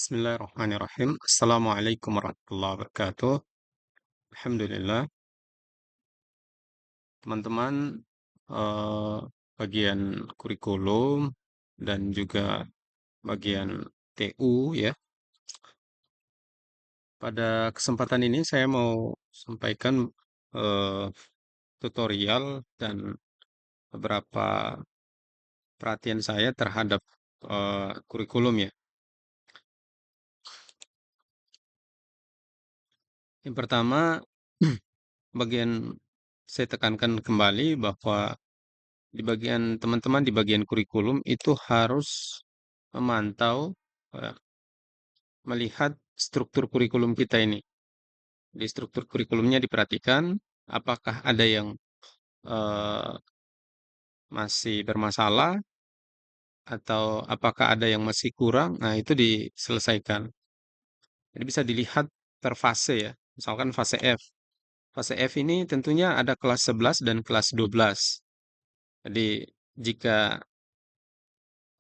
Bismillahirrahmanirrahim. Assalamualaikum warahmatullahi wabarakatuh. Alhamdulillah, teman-teman, eh, bagian kurikulum dan juga bagian TU ya. Pada kesempatan ini saya mau sampaikan eh, tutorial dan beberapa perhatian saya terhadap kurikulum ya. Yang pertama, bagian saya tekankan kembali bahwa di bagian teman-teman di bagian kurikulum itu harus memantau, eh, melihat struktur kurikulum kita ini. Di struktur kurikulumnya diperhatikan apakah ada yang eh, masih bermasalah atau apakah ada yang masih kurang. Nah, itu diselesaikan. Jadi bisa dilihat per fase ya. Misalkan fase F. Fase F ini tentunya ada kelas 11 dan kelas 12. Jadi jika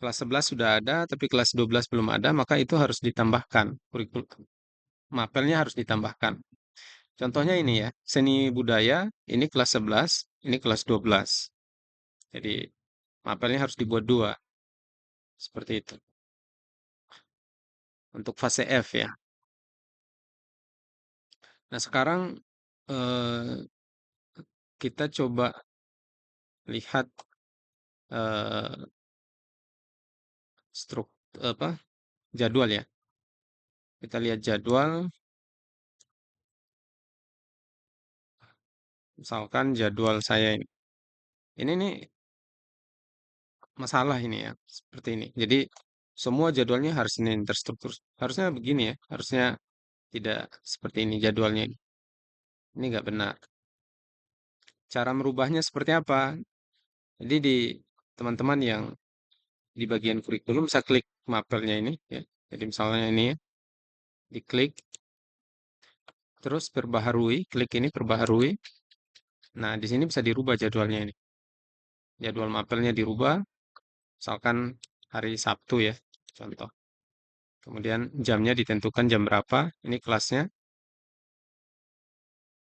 kelas 11 sudah ada, tapi kelas 12 belum ada, maka itu harus ditambahkan. Kurikulum mapelnya harus ditambahkan. Contohnya ini ya, seni budaya, ini kelas 11, ini kelas 12. Jadi mapelnya harus dibuat dua, seperti itu. Untuk fase F ya. Nah sekarang eh, kita coba lihat eh, struk apa jadwal ya. Kita lihat jadwal, misalkan jadwal saya ini. Ini nih masalah ini ya, seperti ini. Jadi semua jadwalnya harus ini terstruktur. Harusnya begini ya, harusnya tidak seperti ini jadwalnya. Ini nggak benar. Cara merubahnya seperti apa? Jadi di teman-teman yang di bagian kurikulum bisa klik mapelnya ini ya. Jadi misalnya ini ya, diklik, terus perbaharui, klik ini perbaharui. Nah, di sini bisa dirubah jadwalnya ini. Jadwal mapelnya dirubah, misalkan hari Sabtu ya, contoh. Kemudian jamnya ditentukan jam berapa, ini kelasnya.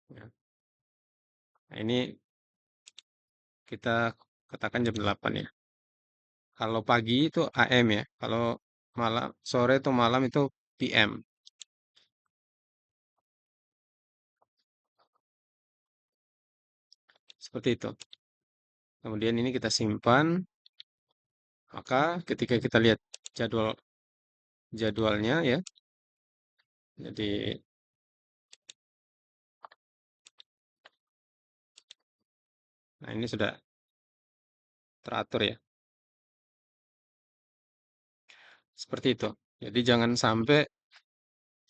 Ya. Nah, ini kita katakan jam 8 ya. Kalau pagi itu AM ya, kalau malam, sore atau malam itu PM. Seperti itu. Kemudian ini kita simpan, maka ketika kita lihat jadwal jadwalnya ya, jadi nah ini sudah teratur ya, seperti itu. Jadi jangan sampai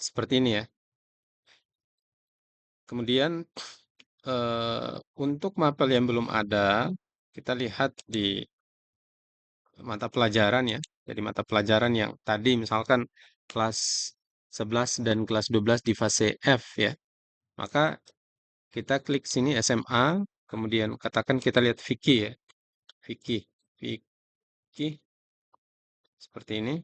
seperti ini ya. Kemudian untuk mapel yang belum ada, kita lihat di mata pelajaran ya. Jadi mata pelajaran yang tadi misalkan kelas 11 dan kelas 12 di fase F ya. Maka kita klik sini SMA, kemudian katakan kita lihat Vicky ya. Vicky, Vicky seperti ini.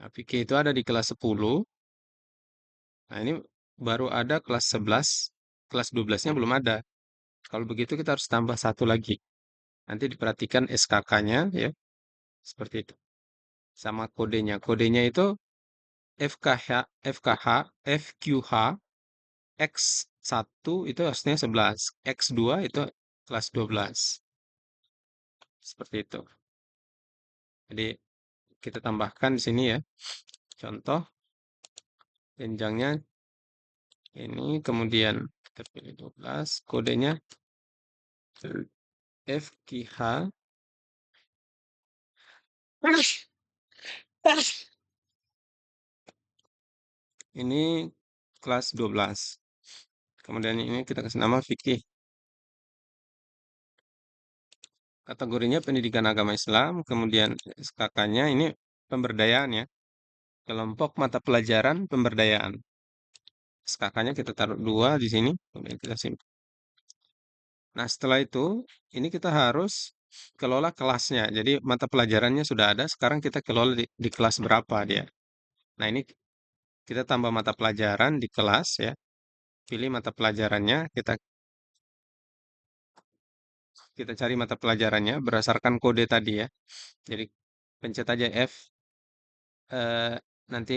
Nah, Vicky itu ada di kelas 10. Nah, ini baru ada kelas 11, kelas 12-nya belum ada. Kalau begitu kita harus tambah satu lagi. Nanti diperhatikan SKK-nya ya, seperti itu. Sama kodenya. Kodenya itu FKH, FKH, FQH, X1 itu harusnya 11, X2 itu kelas 12. Seperti itu. Jadi kita tambahkan di sini ya. Contoh jenjangnya ini, kemudian kita pilih 12, kodenya FQH. Ini kelas 12. Kemudian ini kita kasih nama fikih. Kategorinya pendidikan agama Islam. Kemudian SKK-nya ini pemberdayaan ya. Kelompok mata pelajaran pemberdayaan. SKK-nya kita taruh 2 di sini. Kemudian kita simpan. Nah, setelah itu, ini kita harus kelola kelasnya. Jadi mata pelajarannya sudah ada, sekarang kita kelola di kelas berapa dia. Nah, ini kita tambah mata pelajaran di kelas ya. Pilih mata pelajarannya, kita cari mata pelajarannya berdasarkan kode tadi ya. Jadi pencet aja F, eh, nanti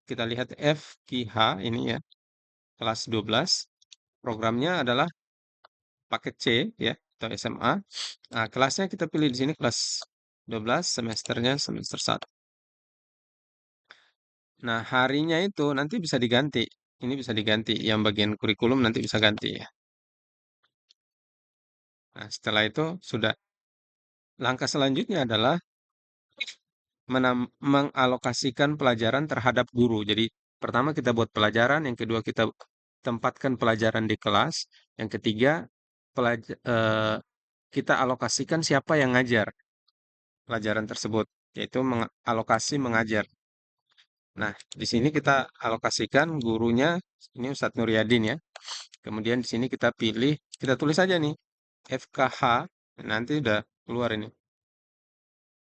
kita lihat F Q H ini ya, kelas 12. Programnya adalah paket C ya, atau SMA. Nah, kelasnya kita pilih di sini kelas 12, semesternya semester 1. Nah, harinya itu nanti bisa diganti. Ini bisa diganti, yang bagian kurikulum nanti bisa ganti ya. Nah, setelah itu sudah langkah selanjutnya adalah mengalokasikan pelajaran terhadap guru. Jadi, pertama kita buat pelajaran, yang kedua kita tempatkan pelajaran di kelas, yang ketiga kita alokasikan siapa yang ngajar pelajaran tersebut, yaitu alokasi mengajar. Nah, di sini kita alokasikan gurunya, ini Ustadz Nuryadin ya. Kemudian di sini kita pilih, kita tulis aja nih, FKH, nanti udah keluar ini.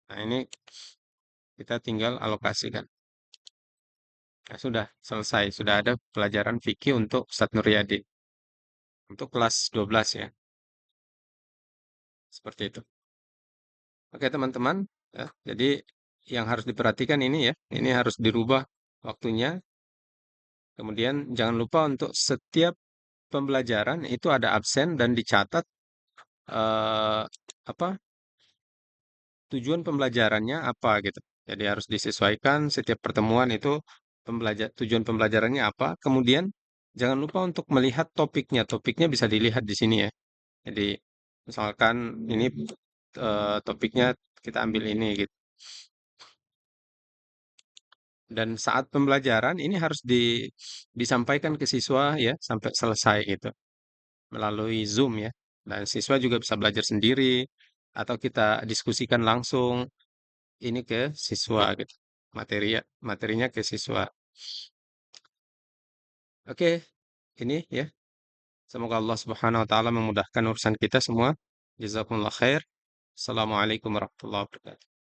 Nah, ini kita tinggal alokasikan. Nah, sudah selesai, sudah ada pelajaran fikih untuk Ustadz Nuryadin. Untuk kelas 12 ya, seperti itu. Oke teman-teman, ya, jadi yang harus diperhatikan ini ya, ini harus dirubah waktunya. Kemudian jangan lupa untuk setiap pembelajaran itu ada absen dan dicatat eh, apa tujuan pembelajarannya apa gitu. Jadi harus disesuaikan setiap pertemuan itu tujuan pembelajarannya apa. Kemudian jangan lupa untuk melihat topiknya. Topiknya bisa dilihat di sini ya. Jadi misalkan ini topiknya kita ambil ini gitu. Dan saat pembelajaran ini harus disampaikan ke siswa ya sampai selesai gitu melalui Zoom ya. Dan siswa juga bisa belajar sendiri atau kita diskusikan langsung ini ke siswa gitu. Materinya ke siswa. Oke, ini ya. Semoga Allah Subhanahu wa taala memudahkan urusan kita semua. Jazakumullah khair. Assalamualaikum warahmatullahi wabarakatuh.